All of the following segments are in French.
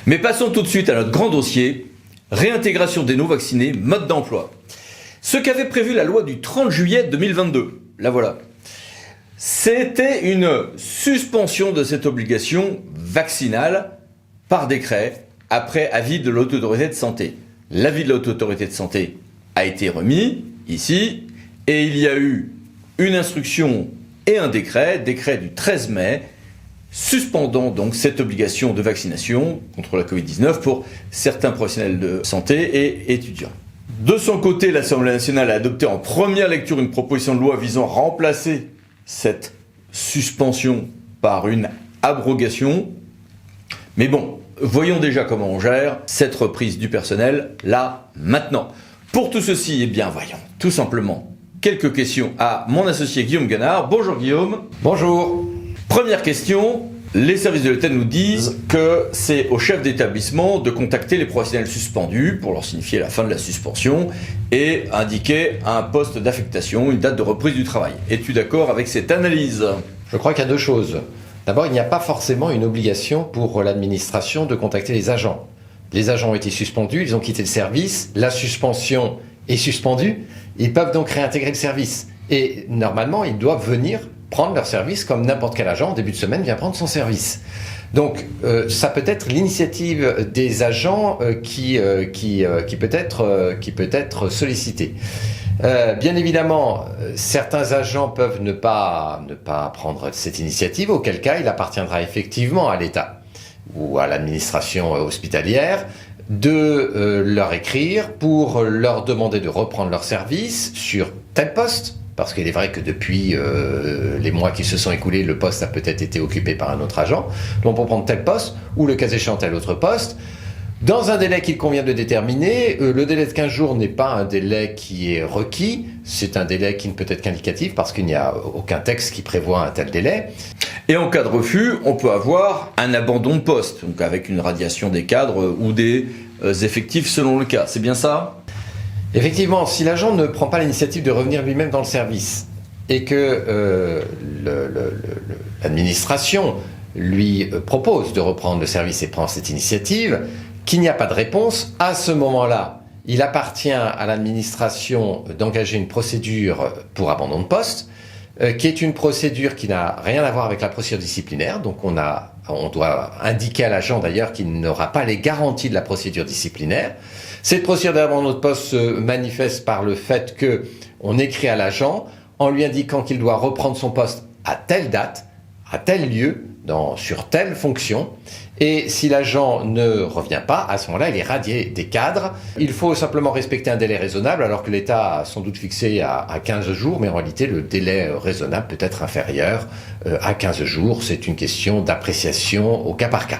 Mais passons tout de suite à notre grand dossier, réintégration des non-vaccinés, mode d'emploi. Ce qu'avait prévu la loi du 30 juillet 2022, la voilà. C'était une suspension de cette obligation vaccinale par décret après avis de l'autorité de santé. L'avis de l'autorité de santé a été remis ici et il y a eu une instruction et un décret du 13 mai, suspendant donc cette obligation de vaccination contre la Covid-19 pour certains professionnels de santé et étudiants. De son côté, l'Assemblée nationale a adopté en première lecture une proposition de loi visant à remplacer cette suspension par une abrogation. Mais bon, voyons déjà comment on gère cette reprise du personnel, là, maintenant. Pour tout ceci, eh bien, voyons tout simplement quelques questions à mon associé Guillaume Ganard. Bonjour Guillaume. Bonjour. Première question, les services de l'État nous disent que c'est au chef d'établissement de contacter les professionnels suspendus pour leur signifier la fin de la suspension et indiquer un poste d'affectation, une date de reprise du travail. Es-tu d'accord avec cette analyse ? Je crois qu'il y a deux choses. D'abord, il n'y a pas forcément une obligation pour l'administration de contacter les agents. Les agents ont été suspendus, ils ont quitté le service, la suspension est suspendue, ils peuvent donc réintégrer le service. Et normalement, ils doivent venir prendre leur service comme n'importe quel agent en début de semaine vient prendre son service. Donc ça peut être l'initiative des agents qui peut être sollicitée. Bien évidemment, certains agents peuvent ne pas prendre cette initiative, auquel cas il appartiendra effectivement à l'État ou à l'administration hospitalière de leur écrire pour leur demander de reprendre leur service sur tel poste. Parce qu'il est vrai que depuis les mois qui se sont écoulés, le poste a peut-être été occupé par un autre agent. Donc pour prendre tel poste, ou le cas échéant tel autre poste, dans un délai qu'il convient de déterminer. Le délai de 15 jours n'est pas un délai qui est requis, c'est un délai qui ne peut être qu'indicatif parce qu'il n'y a aucun texte qui prévoit un tel délai. Et en cas de refus, on peut avoir un abandon de poste, donc avec une radiation des cadres ou des effectifs selon le cas. C'est bien ça ? Effectivement, si l'agent ne prend pas l'initiative de revenir lui-même dans le service et que l'administration lui propose de reprendre le service et prend cette initiative, qu'il n'y a pas de réponse, à ce moment-là, il appartient à l'administration d'engager une procédure pour abandon de poste, qui est une procédure qui n'a rien à voir avec la procédure disciplinaire. Donc on doit indiquer à l'agent d'ailleurs qu'il n'aura pas les garanties de la procédure disciplinaire. Cette procédure d'abandon de poste se manifeste par le fait qu'on écrit à l'agent en lui indiquant qu'il doit reprendre son poste à telle date, à tel lieu, sur telle fonction. Et si l'agent ne revient pas, à ce moment-là, il est radié des cadres. Il faut simplement respecter un délai raisonnable, alors que l'État a sans doute fixé à 15 jours, mais en réalité, le délai raisonnable peut être inférieur à 15 jours. C'est une question d'appréciation au cas par cas.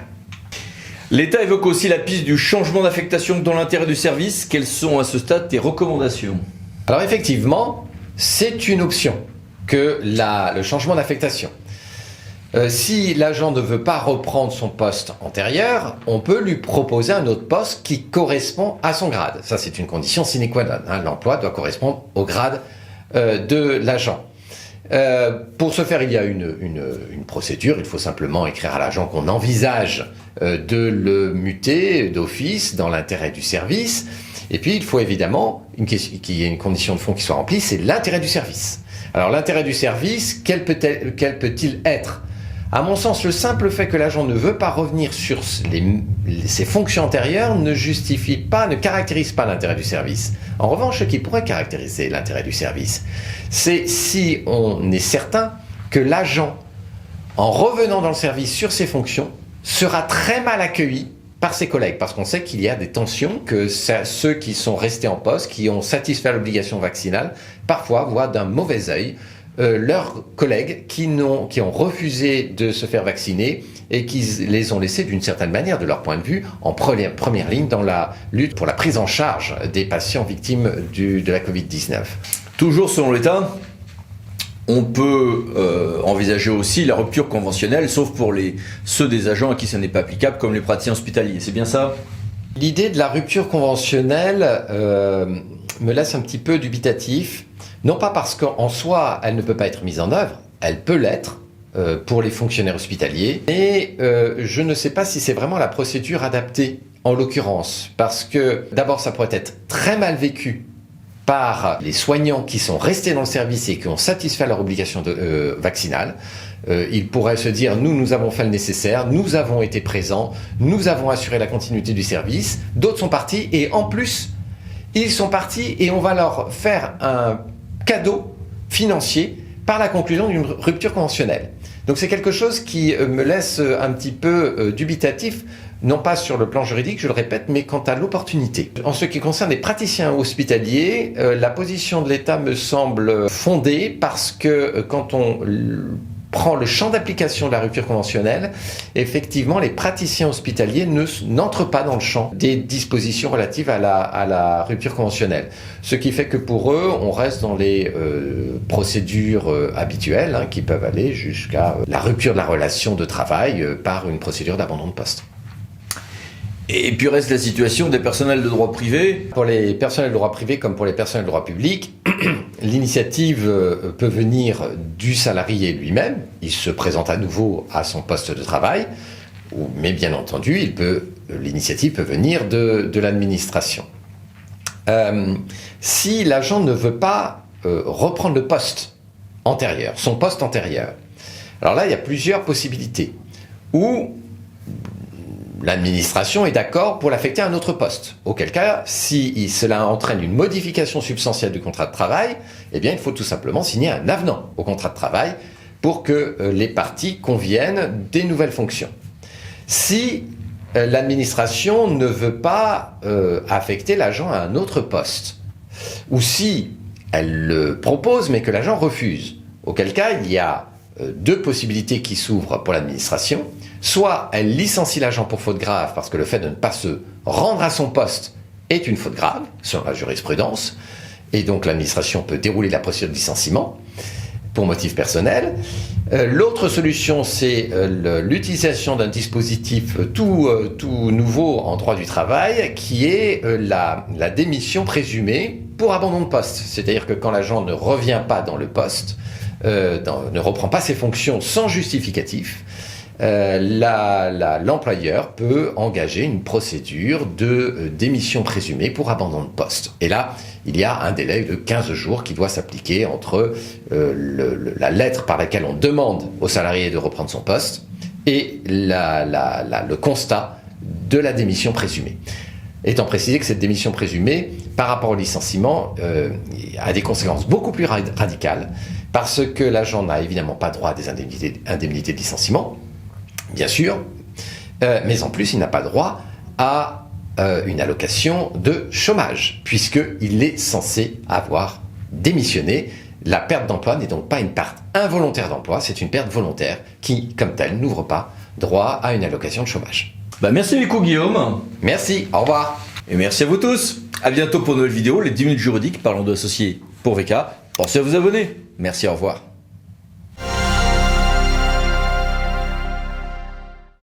L'État évoque aussi la piste du changement d'affectation dans l'intérêt du service. Quelles sont à ce stade tes recommandations ? Alors effectivement, c'est une option que le changement d'affectation. Si l'agent ne veut pas reprendre son poste antérieur, on peut lui proposer un autre poste qui correspond à son grade. Ça, c'est une condition sine qua non. L'emploi doit correspondre au grade de l'agent. Pour ce faire, il y a une procédure. Il faut simplement écrire à l'agent qu'on envisage de le muter d'office dans l'intérêt du service. Et puis, il faut évidemment qu'il y ait une condition de fond qui soit remplie, c'est l'intérêt du service. Alors, l'intérêt du service, quel peut-il être ? À mon sens, le simple fait que l'agent ne veut pas revenir sur ses fonctions antérieures ne caractérise pas l'intérêt du service. En revanche, ce qui pourrait caractériser l'intérêt du service, c'est si on est certain que l'agent, en revenant dans le service sur ses fonctions, sera très mal accueilli par ses collègues, parce qu'on sait qu'il y a des tensions, que ceux qui sont restés en poste, qui ont satisfait l'obligation vaccinale, parfois voient d'un mauvais œil leurs collègues qui ont refusé de se faire vacciner et qui les ont laissés d'une certaine manière, de leur point de vue, en première ligne dans la lutte pour la prise en charge des patients victimes de la Covid-19. Toujours selon l'État, on peut envisager aussi la rupture conventionnelle, sauf pour ceux des agents à qui ça n'est pas applicable, comme les praticiens hospitaliers. C'est bien ça ? L'idée de la rupture conventionnelle me laisse un petit peu dubitatif. Non pas parce qu'en soi, elle ne peut pas être mise en œuvre, elle peut l'être, pour les fonctionnaires hospitaliers. Et je ne sais pas si c'est vraiment la procédure adaptée en l'occurrence, parce que d'abord ça pourrait être très mal vécu par les soignants qui sont restés dans le service et qui ont satisfait à leur obligation vaccinale. Ils pourraient se dire, nous avons fait le nécessaire, nous avons été présents, nous avons assuré la continuité du service, d'autres sont partis et en plus, ils sont partis et on va leur faire un cadeau financier par la conclusion d'une rupture conventionnelle. Donc c'est quelque chose qui me laisse un petit peu dubitatif, non pas sur le plan juridique, je le répète, mais quant à l'opportunité. En ce qui concerne les praticiens hospitaliers, la position de l'État me semble fondée parce que quand on prend le champ d'application de la rupture conventionnelle, effectivement, les praticiens hospitaliers n'entrent pas dans le champ des dispositions relatives à la rupture conventionnelle. Ce qui fait que pour eux, on reste dans les procédures habituelles qui peuvent aller jusqu'à la rupture de la relation de travail par une procédure d'abandon de poste. Et puis reste la situation des personnels de droit privé. Pour les personnels de droit privé comme pour les personnels de droit public, l'initiative peut venir du salarié lui-même. Il se présente à nouveau à son poste de travail, mais bien entendu, l'initiative peut venir de l'administration. Si l'agent ne veut pas reprendre le poste antérieur, son poste antérieur, alors là, il y a plusieurs possibilités. Ou l'administration est d'accord pour l'affecter à un autre poste. Auquel cas, si cela entraîne une modification substantielle du contrat de travail, eh bien, il faut tout simplement signer un avenant au contrat de travail pour que les parties conviennent des nouvelles fonctions. Si l'administration ne veut pas affecter l'agent à un autre poste, ou si elle le propose mais que l'agent refuse, auquel cas, il y a deux possibilités qui s'ouvrent pour l'administration. Soit elle licencie l'agent pour faute grave parce que le fait de ne pas se rendre à son poste est une faute grave, selon la jurisprudence, et donc l'administration peut dérouler la procédure de licenciement pour motif personnel. L'autre solution, c'est l'utilisation d'un dispositif tout nouveau en droit du travail, qui est la démission présumée pour abandon de poste. C'est-à-dire que quand l'agent ne revient pas dans le poste, ne reprend pas ses fonctions sans justificatif, l'employeur peut engager une procédure de démission présumée pour abandon de poste. Et là, il y a un délai de 15 jours qui doit s'appliquer entre la lettre par laquelle on demande au salarié de reprendre son poste et le constat de la démission présumée. Étant précisé que cette démission présumée, par rapport au licenciement, a des conséquences beaucoup plus radicales, parce que l'agent n'a évidemment pas droit à des indemnités de licenciement, bien sûr, mais en plus, il n'a pas droit à une allocation de chômage, puisqu'il est censé avoir démissionné. La perte d'emploi n'est donc pas une perte involontaire d'emploi, c'est une perte volontaire qui, comme telle, n'ouvre pas droit à une allocation de chômage. Merci beaucoup Guillaume. Merci, au revoir. Et merci à vous tous. À bientôt pour une nouvelle vidéo, les 10 minutes juridiques parlant de associés pour VK. Pensez à vous abonner. Merci, au revoir.